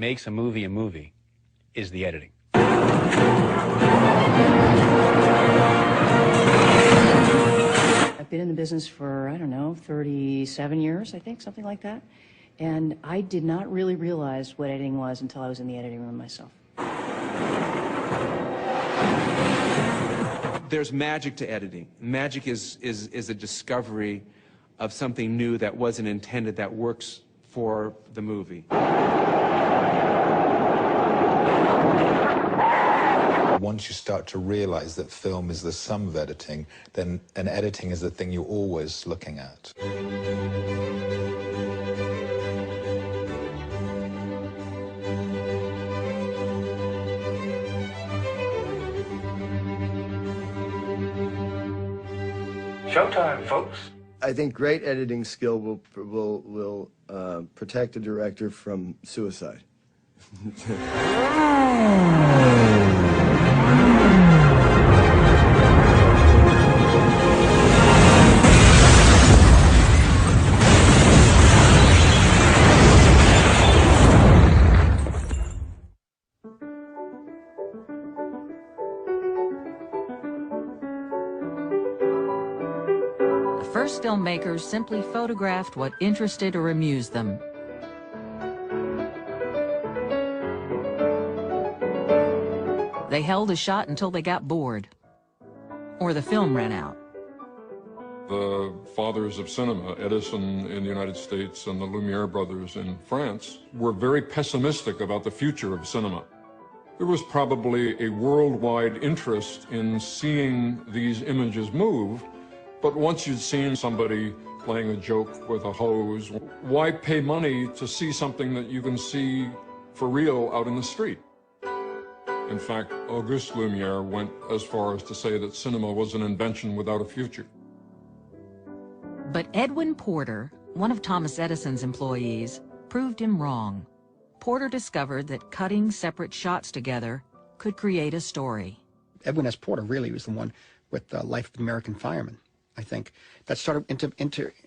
makes a movie is the editing. I've been in the business for, I don't know, 37 years, I think, something like that. And I did not really realize what editing was until I was in the editing room myself. There's magic to editing. Magic is a discovery of something new that wasn't intended, that works for the movie. Once you start to realize that film is the sum of editing, then editing is the thing you're always looking at. Showtime, folks. I think great editing skill will protect a director from suicide. First filmmakers simply photographed what interested or amused them. They held a shot until they got bored, or the film ran out. The fathers of cinema, Edison in the United States and the Lumiere brothers in France, were very pessimistic about the future of cinema. There was probably a worldwide interest in seeing these images move, but once you'd seen somebody playing a joke with a hose, why pay money to see something that you can see for real out in the street? In fact, Auguste Lumiere went as far as to say that cinema was an invention without a future. But Edwin Porter, one of Thomas Edison's employees, proved him wrong. Porter discovered that cutting separate shots together could create a story. Edwin S. Porter really was the one with the Life of an American Fireman, I think, that started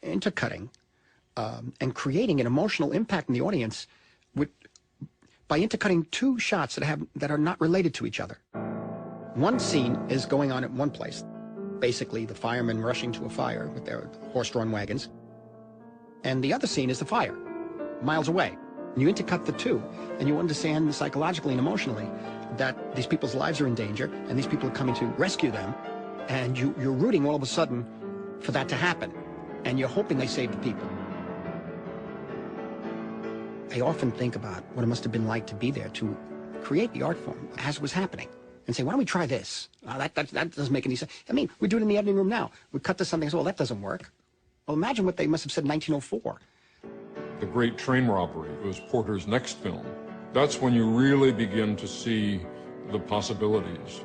intercutting and creating an emotional impact in the audience by intercutting two shots that are not related to each other. One scene is going on at one place, basically the firemen rushing to a fire with their horse-drawn wagons, and the other scene is the fire, miles away. And you intercut the two, and you understand psychologically and emotionally that these people's lives are in danger, and these people are coming to rescue them, and you're rooting all of a sudden for that to happen, and you're hoping they save the people. I often think about what it must have been like to be there to create the art form as it was happening, and say, why don't we try this? That doesn't make any sense. I mean, we do it in the editing room now. We cut to something and say, well, that doesn't work. Well, imagine what they must have said in 1904. The Great Train Robbery was Porter's next film. That's when you really begin to see the possibilities.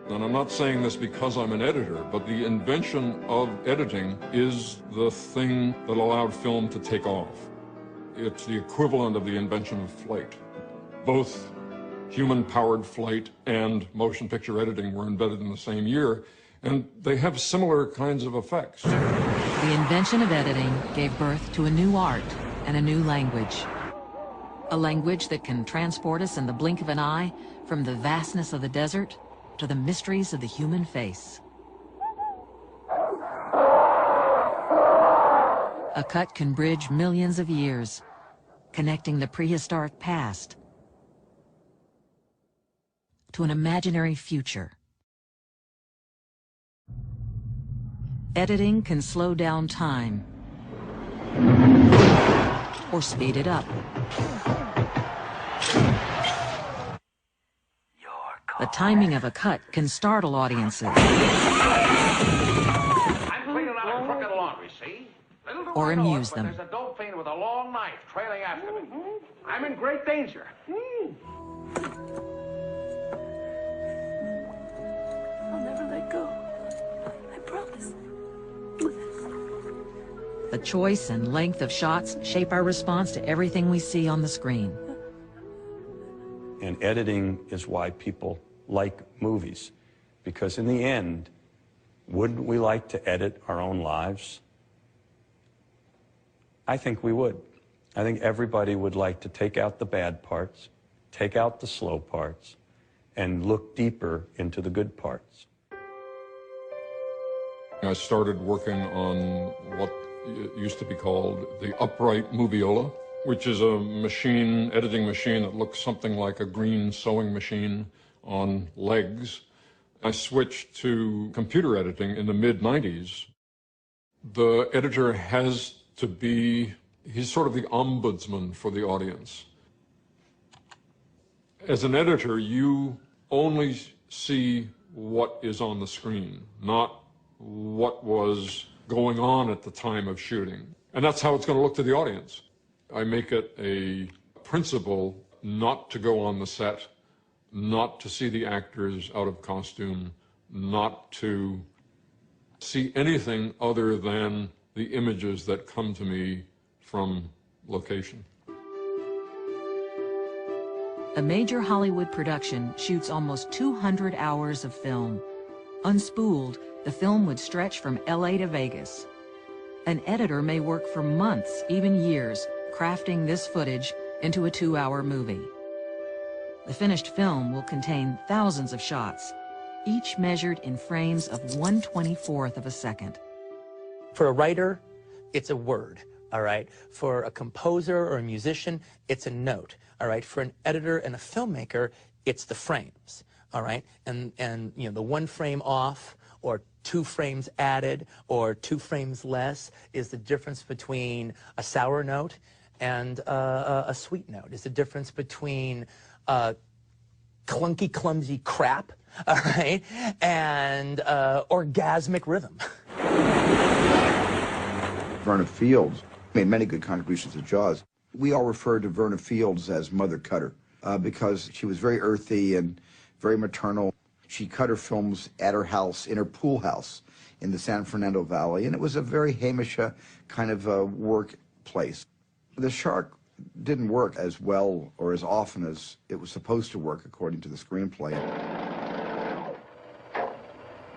And I'm not saying this because I'm an editor, but the invention of editing is the thing that allowed film to take off. It's the equivalent of the invention of flight. Both human-powered flight and motion picture editing were invented in the same year, and they have similar kinds of effects. The invention of editing gave birth to a new art and a new language. A language that can transport us in the blink of an eye from the vastness of the desert to the mysteries of the human face. A cut can bridge millions of years, connecting the prehistoric past to an imaginary future. Editing can slow down time or speed it up. The timing of a cut can startle audiences. I'm cleaning out a crooked laundry, see? Or amuse them. There's a dope fiend with a long knife trailing after me. I'm in great danger. I'll never let go. I promise. The choice and length of shots shape our response to everything we see on the screen. And editing is why people like movies, because in the end, wouldn't we like to edit our own lives? I think we would. I think everybody would like to take out the bad parts, take out the slow parts, and look deeper into the good parts. I started working on what used to be called the upright moviola, which is a machine, editing machine that looks something like a green sewing machine on legs. I switched to computer editing in the mid-90s. The editor has to be, he's sort of the ombudsman for the audience. As an editor, you only see what is on the screen, not what was going on at the time of shooting. And that's how it's going to look to the audience. I make it a principle not to go on the set, not to see the actors out of costume, not to see anything other than the images that come to me from location. A major Hollywood production shoots almost 200 hours of film. Unspooled, the film would stretch from LA to Vegas. An editor may work for months, even years, crafting this footage into a 2-hour movie. The finished film will contain thousands of shots, each measured in frames of 1/24th of a second. For a writer, it's a word, all right? For a composer or a musician, it's a note, all right? For an editor and a filmmaker, it's the frames, all right? And you know, the 1 frame off or 2 frames added or 2 frames less is the difference between a sour note and a sweet note. It's the difference between clunky, clumsy crap, all right, and orgasmic rhythm. Verna Fields made many good contributions to Jaws. We all refer to Verna Fields as Mother Cutter because she was very earthy and very maternal. She cut her films at her house, in her pool house in the San Fernando Valley, and it was a very Hamish kind of workplace. The shark didn't work as well or as often as it was supposed to work according to the screenplay.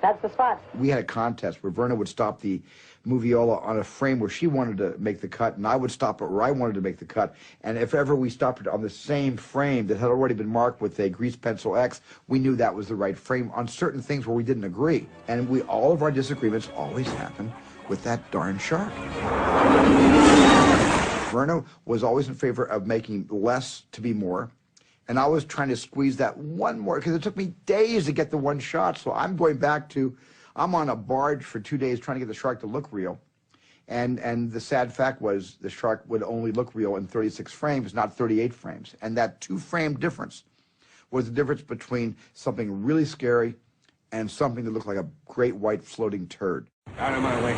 That's the spot. We had a contest where Verna would stop the moviola on a frame where she wanted to make the cut, and I would stop it where I wanted to make the cut. And if ever we stopped it on the same frame that had already been marked with a grease pencil X, we knew that was the right frame on certain things where we didn't agree. And all of our disagreements always happened with that darn shark. Verna was always in favor of making less to be more. And I was trying to squeeze that one more, because it took me days to get the 1 shot. So I'm going back to, I'm on a barge for 2 days trying to get the shark to look real. And the sad fact was the shark would only look real in 36 frames, not 38 frames. And that 2-frame difference was the difference between something really scary and something that looked like a great white floating turd. Out of my way.